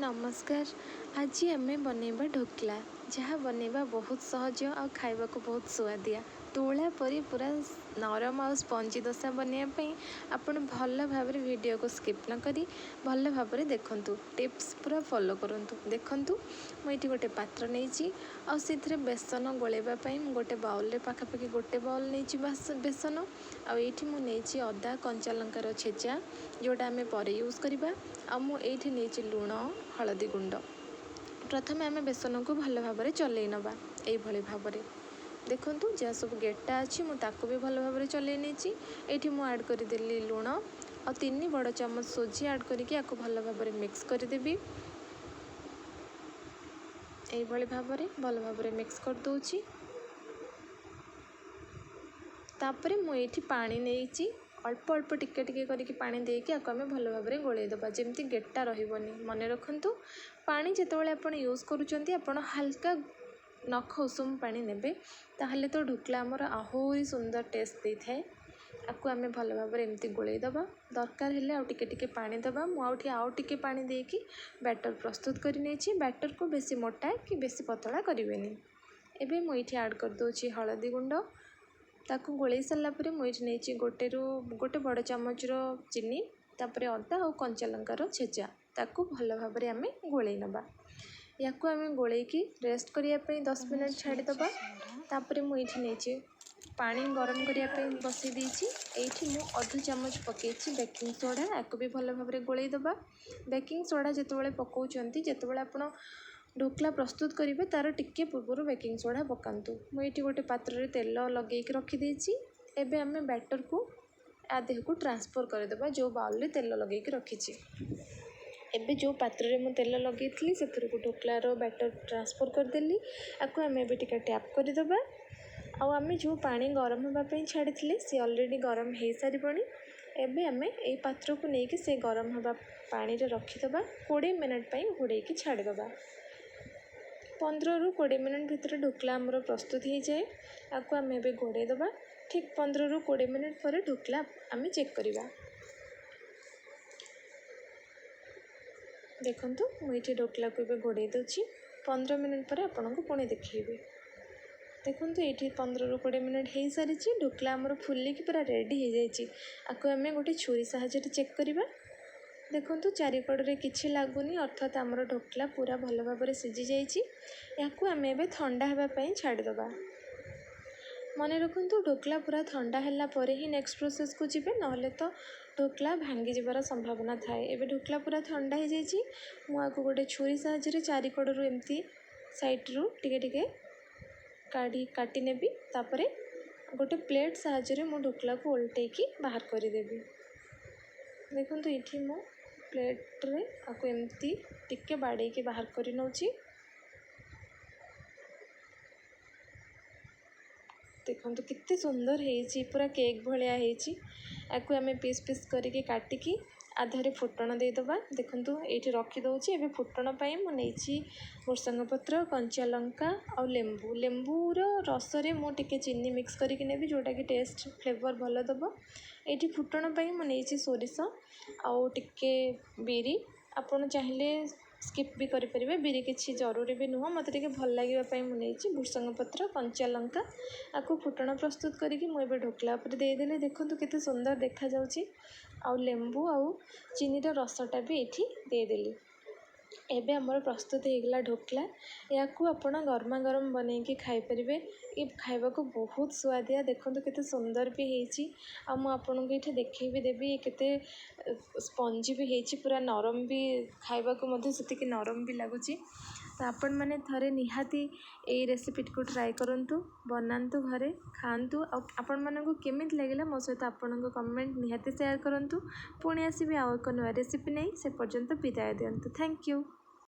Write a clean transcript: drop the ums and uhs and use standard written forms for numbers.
नमस्कार। आज आमे बनैबा ढोकला जहाँ बनैबा बहुत सहज और खाइबा को बहुत सुआदिया तुला परी पूरा नरम और स्पंजी डोसा बनैबा आपण भल भाव वीडियो को स्किप न करी भल भाव देखंतु टिप्स पूरा फॉलो करंतु। देखंतु मुझे गोटे पात्र नहीं और से बेसन गोलेबा गोटे बाउल पाखापाखि गोटे बाउल नहीं बेसन आठी मुझे अदा कंचा लंकार छेचा जोटा आम पर यूज करवा आठी नहीं लुण हलदी गुंड प्रथम आम बेसन को भल भाव चलई नवा यही भाव देखंतु जहाँ सब गेटा अच्छी मुझे भी भल भाव चलई नहीं ये मुझे ऐड करदेली लुण और 3 बड़ चामच सोजी ऐड करके आपको भल भाव मिक्स करदेवी। यही भाव भल भाव मिक्स कर दूची। तापर मुझे पानी नहीं अल्प अल्प टिके टिके करके पानी देके आपको आम भल भाव गोलैदबा जमती गेटा रही मन रखु। पानी जितेबाला आप यूज करुँच हल्का नख उषुम पानी नेबे ताहले तो ढोकला आमर आहरी सुंदर टेस्ट दे थाए। आपको आम भल भाव एमती गोलैदबा दरकार हेले आउ टिके टिके पानी दबा मुझे आउ टिके पानी देकी बैटर प्रस्तुत कर नहीं बैटर को बेसी मोटा कि बेसी पतला करें। एबे मुझे ऐड कर दूची हलदी गुंड ताकू गोलई सारापर मुझे नहीं गोटे बड़ चामच चीनी तापर अदा और कंचा लंकार छेचा ताकू भल भाव आम गोलई नवा। या आम गोलैकी रेस्ट करने 10 मिनट छाड़ीदबा। तापर मुझे नहीं पानी गरम करने बसई देती ये अध चामच पकई बेकिंग सोडा या भी भल भाव गोलैदबा। बेकिंग सोडा जितेबाला पकाउछंती जितेबाला आपण ढोकला प्रस्तुत करेंगे तार टिके पूर्व बेकिंग सोडा पकातु। मुझे गोटे पात्र तेल लगे रखीदे एबे आम बैटर को आदेह को ट्रांसफर करदेबा जो बाउल तेल लगे रखी। एबे जो पात्र में मुझे तेल लगे से ढोकलार बैटर ट्रांसफर करदेली आपको आम एबे टिके टैप करदेबा। आम जो पानी गरम होगापी छाड़ी सी अलरेडी गरम हो सारी एबे आम ये पात्र को लेकिन से गरम हवा पानी रे रखीदबा 20 मिनट घोड़े छाड़ीदबा। 15 ରୁ 20 मिनट भितर ढोकला आमर प्रस्तुत हो जाए। आपको आम एबे घोड़ेदबा ठीक 15 ରୁ 20 मिनट पर ढोकला आम चेक करवा। देखंतु मुझे ढोकला को एबे घोड़े दूची 15 मिनट पर आपन को पुणी देखिए। देखंतु ये 15 ରୁ 20 मिनट हो सारी ढोकला आमर फुलिकी पूरा रेडी हो जाए। आपको आम गोटे छुरी साहाय्य चेक करवा। देखंतु चारिकड़े किछि लागुनी अर्थात आमर ढोकला पूरा भल भाव सीझी जाइए। याकू आम एबे ठंडा होगापी छाड़ीदबा। मन रखु ढोकला पूरा ठंडा है पर ही नेक्स्ट प्रोसेस को जीवे ना तो ढोकला भांगी जीवार संभावना थाए। एबे ढोकला पूरा ठंडा हो जाइए। मुझे गोटे छुरी साहाय्य चारिकड़ू एमती साइड्रु टिके टिके काटी नेबी। तापरे गोटे प्लेट साहाय्य मु ढोकला को उल्टेकी बाहर करदेवी। देखो ये मु प्लेट रे आपको एमती टिके बाड़े बाहर कर नौची। देखो कितने सुंदर है पूरा केक भाया आपको आम पीस पीस करके काटिकी आधारे फुटण देदबा। देखो ये रखीदे एवं फुटण मुझे भृसंग पत्र कंचा लंका और लेंबूर रस मुझे चीनी मिक्स करके नेबी जोटा कि टेस्ट फ्लेवर भल दब। ये फुटण मुझे सोरिष आउ टिके बिरी आपड़ चाहिए स्किप भी करेंगे। बिरी किसी जरूरी भी नुह मत भल लगे मुझे भृसंग पत्र कंचा लंका आपको फुटण प्रस्तुत करके मुझे ढोकला पर देदेली। देखो केते सुंदर देखा जाउची आउ लेंबू आउ चीनीर रसटा भी ये देदेली। एबे आमर प्रस्तुत होगला ढोकला। या आपण गरमा गरम बनैकी खाईपर ये खाइबा को बहुत सुआदिया। देखो केते सुंदर भी होती आपको ये देखी भी देवी ये केते स्पंजी भी होती पूरा नरम भी खाइबा को से नरम भी लगुच। तो आपण मैंने थरे निहाती ये रेसिपी को ट्राए करंतु बनातु घरे खातु। आपण मानक केमिति लगिला मो सहित आपण कमेंट निहाती शेयर करंतु। पुणी आसबि आउ एक नुआ रेसिपी नहीं से पर्यंत विदाय दियंतु। Thank you.